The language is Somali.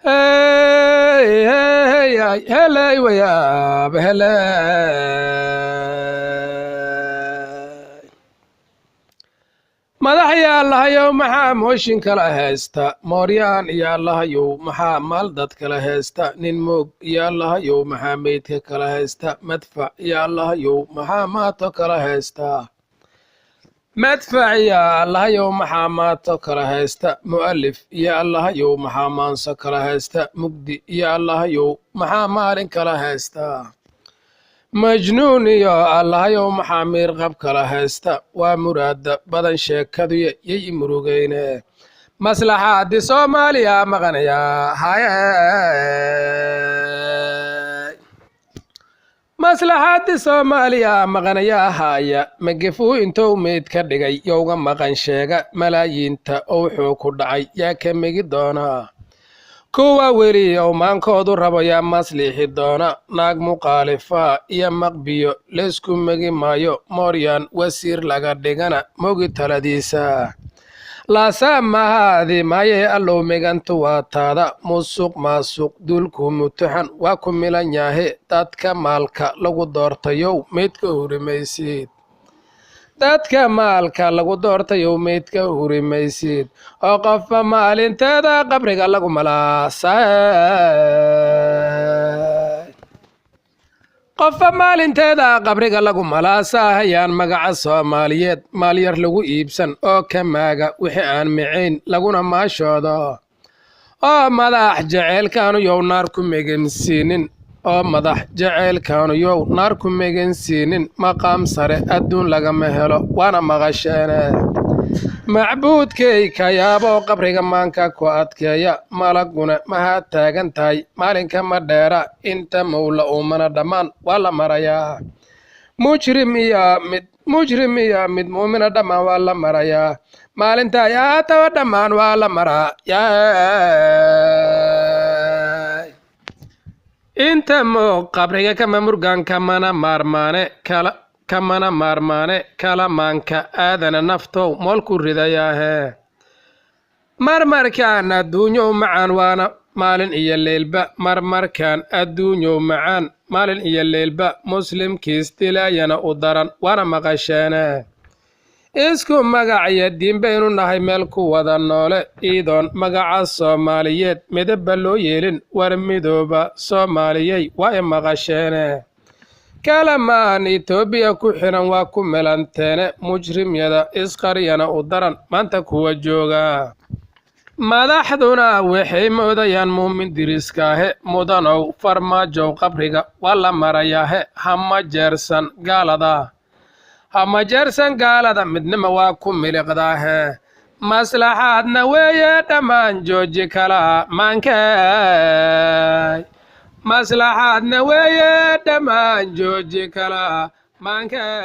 hey hey helay wayaab helay madax yaa lahayow maxaa mooshin kala haysta mooryaan yaa lahayow maxaa maal dad kala haysta nin moog yaa lahayow maxaa meydka kala haysta madfac yaa lahayow maxaa maato kala haysta madfac yaa lahayow maxaa maato kala haysta mu'alif yaa lahayow maxaa maanso kala haysta mugdi yaa lahayow maxaa maalin kala haysta majnuun iyo allahayow maxaa miirqab kala haysta waa muraada badan sheekaduya yay murugayne maslaxaadii soomaaliya maqanayaa haye maslaxaadii soomaaliya maqanayaa haya magafuu intou meyd ka dhigay yowga maqan sheega malaayiinta owxuu ku dhacay yaa ka megi doonaa kuwa weli ow maankoodu rabo yaa masliixi doona naag muqaalifaa iyo maqbiyo laysku megi maayo mooryaan wasiir laga dhigana mogi taladiisa laasaa mahaadi maayee allow megantu waa taada musuq maasuq duulku mutuxan waa ku milan yaahe dadka maalka lagu doortayow meydka hurimaysid dadka maalka lagu doortayow meydka hurimaysid oo qofba maalinteeda qabriga lagu malaasay qofba maalinteeda qabriga lagu malaasahayaan magaca soomaaliyeed maalyar lagu iibsan oo ka maaga wixii aan micayn laguna maashoodo oo madax jaceylkaanu yow naar ku megansiinin oo madax jaceylkaanu yow naar ku megansiinin maqaam sare adduun lagama helo waana maqasheene macbuudkay ka yaaboo qabriga maanka ku adkeeya malaguna mahaa taagan tahay maalinka ma dheera inta mowla uumana dhammaan waa la marayaa mujrim iyo mid muumina dhammaan waa la marayaa maalinta yaataba dhammaan waa la maraa inta moog qabriga kama murgaan kamana maarmaane kala maanka aadana naftow moolku ridayaahe marmarkaan adduunyow macaan waana maalin iyo leylba marmarkaan adduunyow macaan maalin iyo leylba muslimkiis dilaayana u daran waana maqasheene isku magaciyo diin baynu nahay meel ku wada noole iidoon magaca soomaaliyeed midabba loo yeelin war midooba soomaaliyey waa i maqasheene kalamaan itoobiya ku xiran waa ku melanteene mujrimyada isqaryana u daran maanta kuwa jooga madaxduna waxay moodayaan muumin diriskaahe mudanow farmaajow qabriga waa la marayaahe hama jeersan gaalada midnima waa ku miliqdaahe maslaxaadna weeye dhammaan jooji kala maankay maslaxaadna weeye dhammaan jooji kala maankay